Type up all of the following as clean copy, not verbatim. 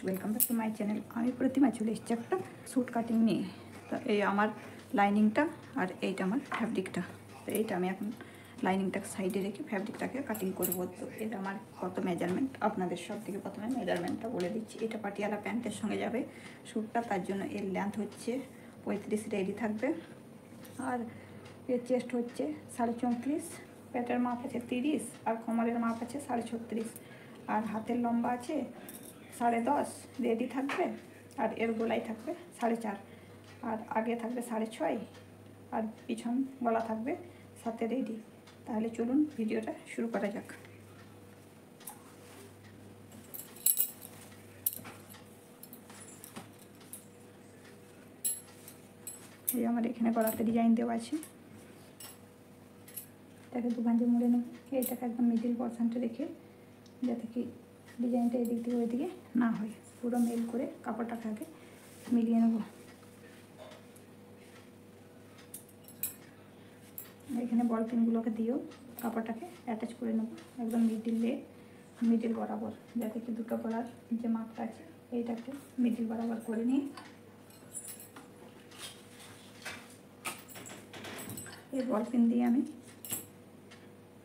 Welcome back to my channel. আমি প্রতিমা চলে এসেছি একটা স্যুট কাটিং নিয়ে। তো এই আমার লাইনিংটা আর এইটা আমার ফ্যাব্রিকটা। তো এইটা আমি এখন লাইনিংটাকে সাইডে রেখে ফ্যাব্রিকটাকে কাটিং করবো। তো এটা আমার কত মেজারমেন্ট আপনাদের সব থেকে প্রথমে মেজারমেন্টটা বলে দিচ্ছি। এটা পাটিয়ালা প্যান্টের সঙ্গে যাবে স্যুটটা, তার জন্য এর লেন্থ হচ্ছে 35 রেডি থাকবে। আর এর চেস্ট হচ্ছে 34.5, পেটের মাপ আছে 30 আর কোমরের মাপ আছে 36.5 আর হাতের লম্বা আছে 10.5 রেডি থাকবে। আর এর গলায় থাকবে 4.5 আর আগে থাকবে 6.5 আর পিছন গলা থাকবে 7 রেডি। তাহলে চলুন ভিডিওটা শুরু করা যাক। এই আমার এখানে গলাতে ডিজাইন দেওয়া আছে, এটাকে দু ভাঁজে মুড়ে নেব। এইটাকে একদম মিডিল পোর্শনটা রেখে যাতে কি ডিজাইনটা এদিক থেকে ওইদিকে না হয়, পুরো মেল করে কাপড়টাকে আগে মিলিয়ে নেব। এখানে বল পিনগুলোকে দিয়েও কাপড়টাকে অ্যাটাচ করে নেব একদম মিডিল বরাবর, যাতে কি দুটো গলার যে মাপটা আছে এইটাকে মিডিল বরাবর করে নিয়ে এই বল পিন দিয়ে আমি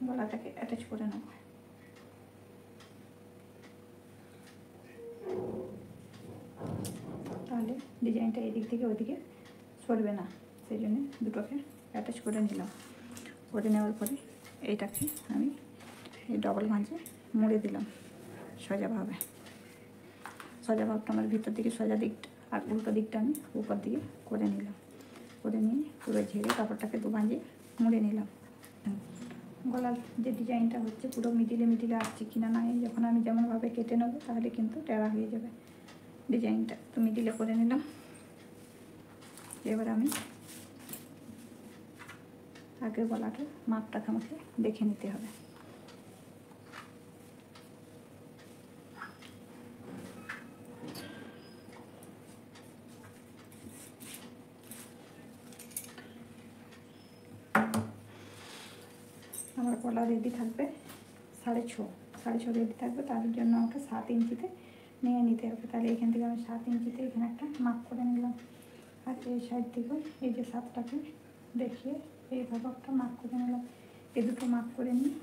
গলাটাকে অ্যাটাচ করে নেব। তাহলে ডিজাইনটা এদিক থেকে ওইদিকে সরবে না, সেই জন্য দুটোকে অ্যাটাচ করে নিলাম। করে নেওয়ার পরে এইটাকে আমি এই ডবল ভাঁজে মুড়ে দিলাম সোজাভাবে। সোজা ভাবটা আমার ভিতর দিকে সোজা দিকটা আর উল্টো দিকটা আমি উপর দিকে করে নিলাম। করে নিয়ে পুরো ঝেড়ে কাপড়টাকে দু ভাঁজে মুড়ে নিলাম। গলার যে ডিজাইনটা হচ্ছে পুরো মিডিলে আসছে কিনা না, যখন আমি যেমনভাবে কেটে নেবো তাহলে কিন্তু টেরা হয়ে যাবে ডিজাইনটা। তো মিডিলে করে নিলাম। এবার আমি আগের গলাটার মাপটাকে আমাকে দেখে নিতে হবে। আমার গলা রেডি থাকবে 6.5 রেডি থাকবে, তার জন্য আমাকে 7 ইঞ্চিতে নিয়ে নিতে হবে। তাহলে এখান থেকে আমি 7 ইঞ্চিতে এখানে একটা মাপ করে নিলাম। আর এই সাইড থেকে এই যে 7টাকে দেখিয়ে এইভাবে একটা মাপ করে নিলাম। এই দুটো মাপ করে নিয়ে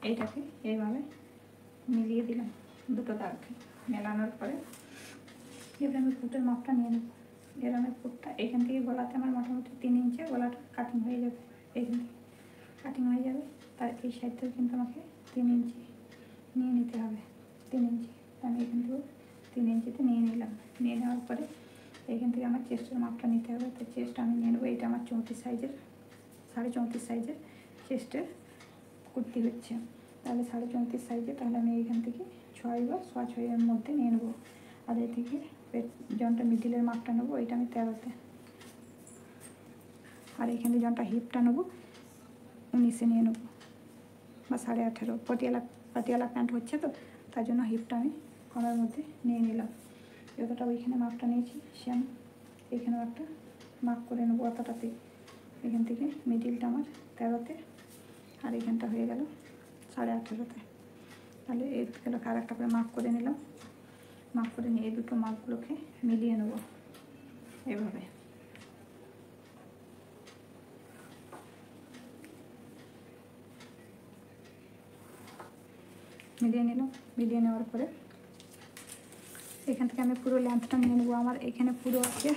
এইটাকে এইভাবে মিলিয়ে দিলাম দুটো দাগকে। মেলানোর পরে এবার আমি ফুটের মাপটা নিয়ে নেব। এবার আমি ফুটটা এখান থেকে গলাতে আমার মোটামুটি 3 ইঞ্চে গলাটা কাটিং হয়ে যাবে। এইখান থেকে কাটিং হয়ে যাবে, তার এই সাইড থেকে কিন্তু আমাকে 3 ইঞ্চি নিয়ে নিতে হবে। 3 ইঞ্চি আমি এখান থেকে 3 ইঞ্চিতে নিয়ে নিলাম। নিয়ে নেওয়ার পরে এইখান থেকে আমার চেস্টের মাপটা নিতে হবে। তো চেস্ট আমি নিয়ে নেবো, এটা আমার 34 সাইজের 34.5 সাইজের চেস্টের কুর্তি হচ্ছে। তাহলে 34.5 সাইজে, তাহলে আমি এইখান থেকে 6 বা 6.5 মধ্যে নিয়ে নেবো। আর এ থেকে পেট জনটা মিডিলের মাপটা নেবো, এটা আমি 13তে। আর এখানে জনটা হিপটা নেবো 19-এ নিয়ে নেবো বা 18.5। পাটিয়ালা প্যান্ট হচ্ছে তো তার জন্য হিপটা আমি কমের মধ্যে নিয়ে নিলাম। যতটা ওইখানে মাপটা নিয়েছি সেম এইখানেও একটা মাপ করে নেবো অতটাতে। এখান থেকে মিডিলটা আমার 13তে আর এখানটা হয়ে গেল 18.5-তে। তাহলে এই গেলোকে আর একটা করে মাপ করে নিলাম। মাপ করে নিয়ে এই দুটো মাপগুলোকে মিলিয়ে নেব এভাবে। মিলিয়ে নিলাম। মিলিয়ে নেওয়ার পরে এখান থেকে আমি পুরো লেন্থটা নিয়ে নেবো। আমার এখানে পুরো আছে,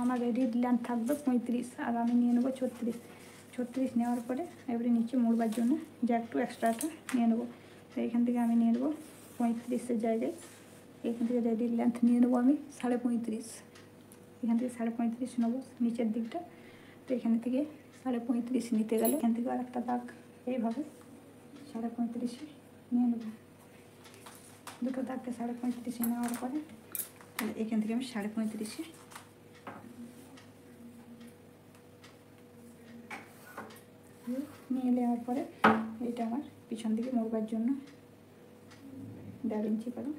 আমার রেডি লেন্থ থাকবে 35 আর আমি নিয়ে নেবো 36 নেওয়ার পরে এবারে নিচে মুড়বার জন্য যে একটু এক্সট্রাটা নিয়ে নেবো। তো এখান থেকে আমি নিয়ে নেবো 35-এর জায়গায় এখান থেকে রেডি লেন্থ নিয়ে নেবো আমি 35.5। এখান থেকে 35.5 নেবো নিচের দিকটা। তো এখান থেকে 35.5 নিতে গেলে এখান থেকে আর একটা দাগ এইভাবে 35.5 নিয়ে নেবো। দুটো দাগকে 35.5 নেওয়ার পরে তাহলে এখান থেকে আমি 35.5 নিয়ে নেওয়ার পরে এইটা আমার পিছন দিকে মুড়বার জন্য 1.5 ইঞ্চি করে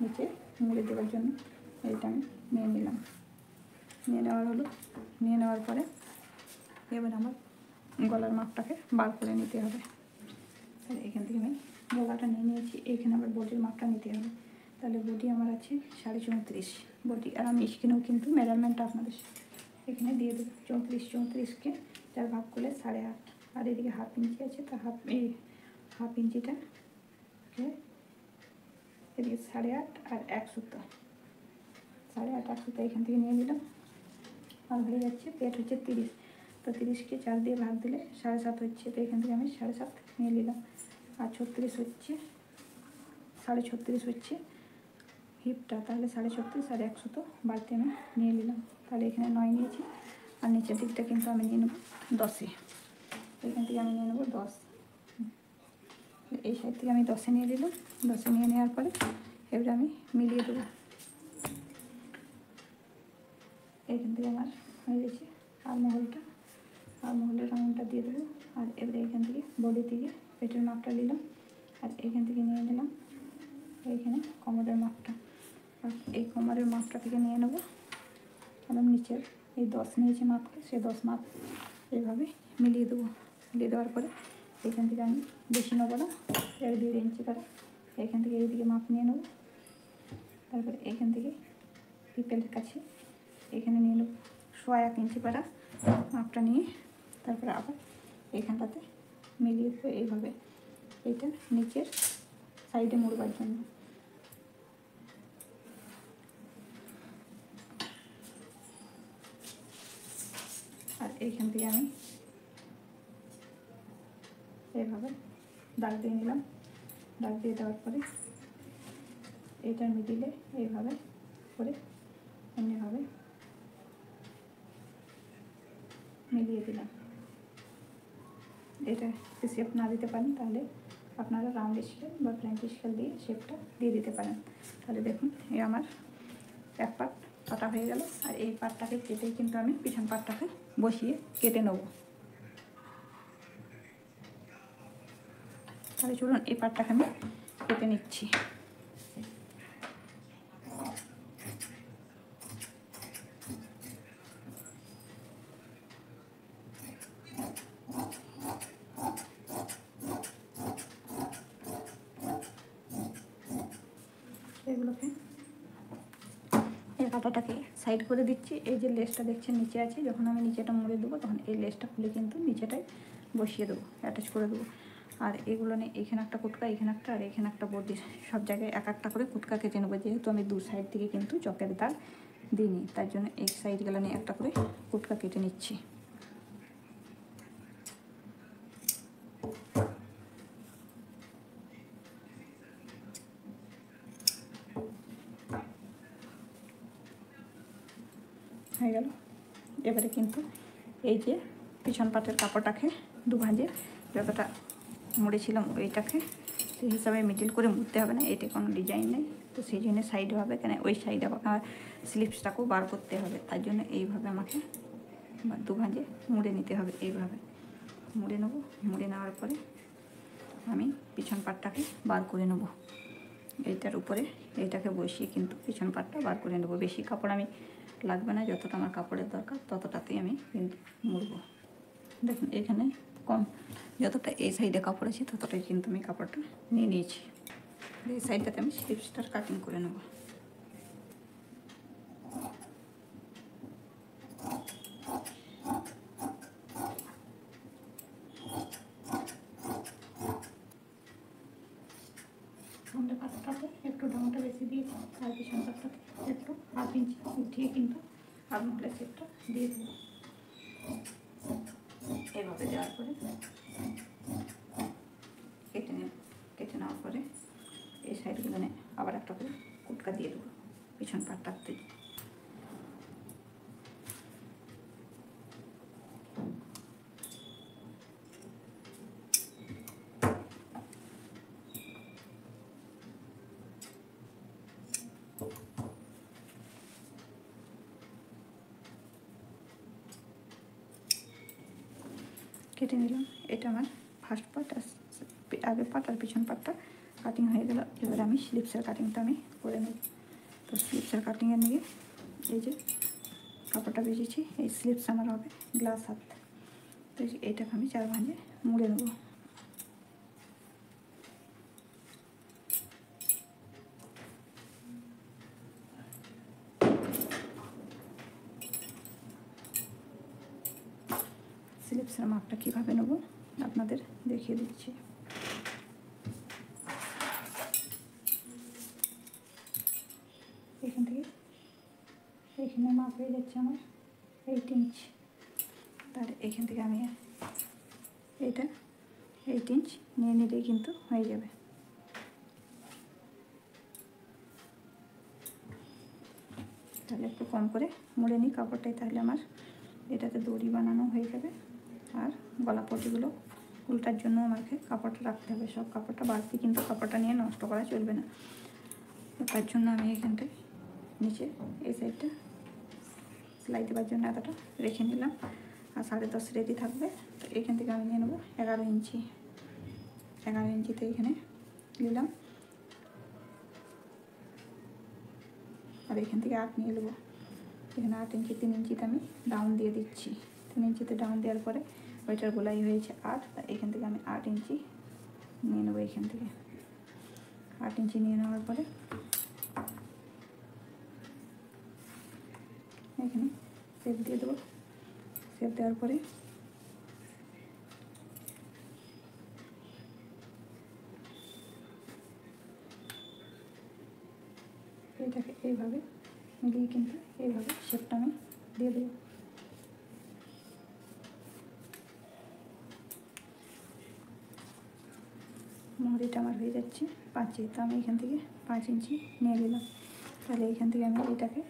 নিচে মুড়ে দেওয়ার জন্য এইটা আমি নিয়ে নিলাম। নিয়ে নেওয়ার পরে এবার আমার গলার মাপটাকে বার করে নিতে হবে। তাহলে এখান থেকে আমি গলাটা নিয়ে নিয়েছি, এইখানে আবার বডির মাপটা নিতে হবে। তাহলে বডি আমার আছে 34.5 বডি। আর আমি স্কিনেও কিন্তু মেজারমেন্টটা আপনাদের এখানে দিয়ে দেবো। 34কে 4 ভাগ করলে 8.5, আর এদিকে হাফ ইঞ্চি আছে, তা হাফ ইঞ্চিটা এদিকে 8.5 আর 1 সুতো, 8.5 1 সুতো এখান থেকে নিয়ে নিলাম। আর হয়ে যাচ্ছে পেট হচ্ছে 30, তো 30কে 4 দিয়ে ভাগ দিলে 7.5 হচ্ছে, তো এখান থেকে আমি 7.5 নিয়ে নিলাম। আর 36 হচ্ছে 36.5 হচ্ছে হিপটা, তাহলে 36.5 আর 1 সুতো বাড়তি আমি নিয়ে নিলাম। তাহলে এখানে 9 নিয়েছি, আর নিচের দিকটা কিন্তু আমি নিয়ে নেব 10-এ। এখান থেকে আমি নিয়ে নেব 10, এই সাইড থেকে আমি 10-এ নিয়ে নিলাম। 10-এ নিয়ে নেওয়ার পরে এবারে আমি মিলিয়ে দেবো। এখান থেকে আমার হয়ে গেছে আর মহলের রাউন্ডটা দিয়ে দেবো। আর এবারে এখান থেকে বডি থেকে পেটের মাপটা নিলাম, আর এখান থেকে নিয়ে নিলাম এইখানে কোমরের মাপটা, আর এই কোমরের মাপটা থেকে নিয়ে নেবো একদম নিচের এই 10 নিয়েছি মাপটা, সেই 10 মাপ এইভাবে মিলিয়ে দেবো। মিলিয়ে দেওয়ার পরে এখান থেকে আমি বেশি নেবো না, 1.5 ইঞ্চি করে এখান থেকে এইদিকে মাপ নিয়ে নেবো। তারপরে এখান থেকে পিপেলের কাছে এখানে নিয়ে নেবো 1.5 ইঞ্চি পারা মাপটা নিয়ে, তারপরে আবার এখানটাতে মিলিয়ে দেবো এইভাবে, এইটা নিচের সাইডে মুড়বার জন্য। আর এইখান থেকে আমি এইভাবে দাগ দিয়ে নিলাম। দাগ দিয়ে দেওয়ার পরে এইটার মিডিলে এইভাবে করে এমনিভাবে মিলিয়ে দিলাম। এটা শেপ না দিতে পারেন তাহলে আপনারা রাউন্ড স্কেল বা ফ্ল্যাঙ্ক স্কেল দিয়ে শেপটা দিয়ে দিতে পারেন। তাহলে দেখুন এই আমার এক পার্ট কাটা হয়ে গেল। আর এই পার্টটাকে কেটেই কিন্তু আমি পিছন পার্টটাকে বসিয়ে কেটে নেব। তাহলে চলুন এই পার্টটাকে আমি কেটে নিচ্ছি। এগুলোকে এই কাঁটাটাকে সাইড করে দিচ্ছি। এই যে লেসটা দেখছেন নিচে আছে, যখন আমি নিচেটা মুড়ে দেবো তখন এই লেসটা খুলে কিন্তু নিচেটাই বসিয়ে দেবো, অ্যাটাচ করে দেবো। আর এগুলো নিয়ে এখানে একটা কুটকা, এখানে একটা, আর এখানে একটা বডি, সব জায়গায় এক একটা করে কুটকা কেটে নেবো। যেহেতু আমি দু সাইড থেকে কিন্তু চকের দাগ দিইনি, তার জন্য এই সাইডগুলো নিয়ে একটা করে কুটকা কেটে নিচ্ছি। হয়ে গেল। এবারে কিন্তু এই যে পিছন পাটের কাপড়টাকে দু ভাঁজে যতটা মুড়েছিলাম ওইটাকে সেই হিসাবে মিডিল করে মুড়তে হবে না, এটা কোনো ডিজাইন নেই, তো সেই জন্য সাইডে হবে, কেন ওই সাইডে আমার স্লিপসটাকেও বার করতে হবে, তার জন্য এইভাবে আমাকে দু ভাঁজে মুড়ে নিতে হবে। এইভাবে মুড়ে নেবো। মুড়ে নেওয়ার পরে আমি পিছন পাটটাকে বার করে নেবো। এইটার উপরে এইটাকে বসিয়ে কিন্তু পিছন পাটটা বার করে নেবো। বেশি কাপড় আমি লাগবে না, যতটা আমার কাপড়ের দরকার ততটাতেই আমি কিন্তু মুড়বো। দেখুন এখানে কম, যতটা এই সাইডে কাপড় আছে ততটাই কিন্তু আমি কাপড়টা নিয়ে নিয়েছি। এই সাইডটাতে আমি স্লিপসটার কাটিং করে নেব। সামনের পাটটাতে একটু ডাউনটা বেশি দিয়েছি, আর পিছন পাটটাতে একটু 1/2 ইঞ্চি উঠিয়ে কিন্তু আপনার সেটটা দিয়ে দেবো। এভাবে দেওয়ার পরে কেটে নেওয়ার পরে এই সাইডগুলো আবার একটা করে কুটকা দিয়ে দেবো পিছন পাটটাতে। কেটে নিলাম। এটা আমার ফার্স্ট পার্ট, আগের পার্ট আর পিছন পার্টটা কাটিং হয়ে গেল। এবার আমি স্লিপসের কাটিংটা আমি করে নেব। তো স্লিপসের কাটিংয়ের নিয়ে এই যে কাপড়টা বেঁচেছি, এই স্লিপস আমার হবে গ্লাস হাত, তো এইটাকে আমি 4 ভাঁজে মুড়ে নেব। স্লিপসের মাপটা কীভাবে নেব আপনাদের দেখিয়ে দিচ্ছি। এখান থেকে এখানে মাপ হয়ে যাচ্ছে আমার 8 ইঞ্চ, তার এখান থেকে আমি এটা 8 ইঞ্চ নিয়ে নিলেই কিন্তু হয়ে যাবে। তাহলে একটু কম করে মুড়ে নিই কাপড়টাই, তাহলে আমার এটাতে দড়ি বানানো হয়ে যাবে। আর গলা পটিগুলো উল্টার জন্য আমাকে কাপড়টা রাখতে হবে, সব কাপড়টা বাড়তি কিন্তু কাপড়টা নিয়ে নষ্ট করা চলবে না। তার জন্য আমি এখানটায় নিচে এই সাইডটা সেলাই দেওয়ার জন্য এতটা রেখে নিলাম, আর 10.5 রেডি থাকবে। তো এখান থেকে আমি নিয়ে নেবো 11 ইঞ্চি। 11 ইঞ্চিতে এখানে নিলাম, আর এখান থেকে 8 নিয়ে নেবো। এখানে 8 ইঞ্চি, 3 ইঞ্চিতে আমি ডাউন দিয়ে দিচ্ছি। 3 ইঞ্চিতে ডাউন দেওয়ার পরে ওইটার গোলাই হয়েছে 8, এখান থেকে আমি 8 ইঞ্চি নিয়ে নেবো। এখান থেকে 8 ইঞ্চি নিয়ে নেওয়ার পরে এখানে শেপ দিয়ে দেবো। শেপ দেওয়ার পরে এটাকে এইভাবে মিলিয়ে কিন্তু এইভাবে শেপটা আমি দিয়ে দেবো। মোহরিটা আমার হয়ে যাচ্ছে 5 ইঞ্চি, তো আমি এখান থেকে 5 ইঞ্চি নিয়ে নিলাম। তাহলে এখান থেকে আমি এটাকে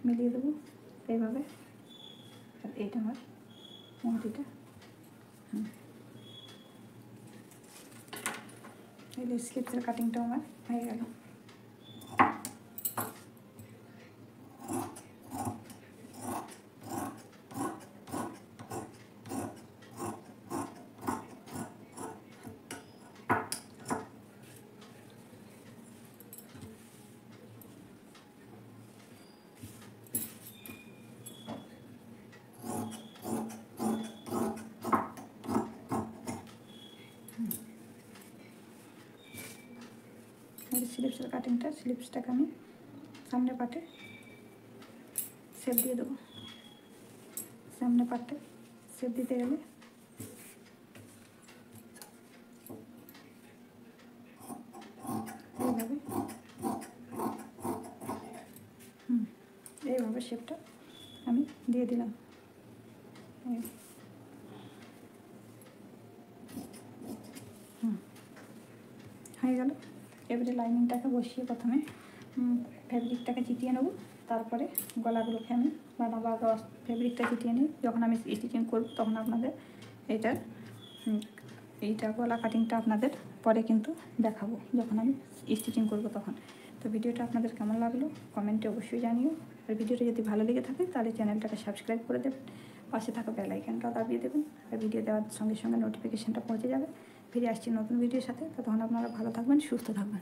মিলিয়ে দেবো এইভাবে, আর এইটা আমার মোহরিটা। এই স্লিপসের কাটিংটাও আমার হয়ে গেল। স্লিপসের কাটিংটা, স্লিপসটাকে আমি সামনে পাটে শেপ দিয়ে দেবো। সামনে পাটে শেপ দিতে গেলে এইভাবে এইভাবে শেপটা আমি দিয়ে দিলাম। হয়ে গেল। এবারে লাইনিংটাকে বসিয়ে প্রথমে ফেব্রিকটাকে চিটিয়ে নেব, তারপরে গলাগুলোকে আমি বানাবো। আগে ফেব্রিকটা চিটিয়ে নিই, যখন আমি স্টিচিং করব তখন আপনাদের এইটা গলা কাটিংটা আপনাদের পরে কিন্তু দেখাবো যখন আমি স্টিচিং করব তখন। তো ভিডিওটা আপনাদের কেমন লাগলো কমেন্টে অবশ্যই জানিও। আর ভিডিওটা যদি ভালো লেগে থাকে তাহলে চ্যানেলটাকে সাবস্ক্রাইব করে দেবেন, পাশে থাকা বেল আইকনটা দাবিয়ে দেবেন, আর ভিডিও দেওয়ার সঙ্গে সঙ্গে নোটিফিকেশানটা পৌঁছে যাবে। ফিরে আসছি নতুন ভিডিওর সাথে। ততক্ষণ আপনারা ভালো থাকবেন, সুস্থ থাকবেন।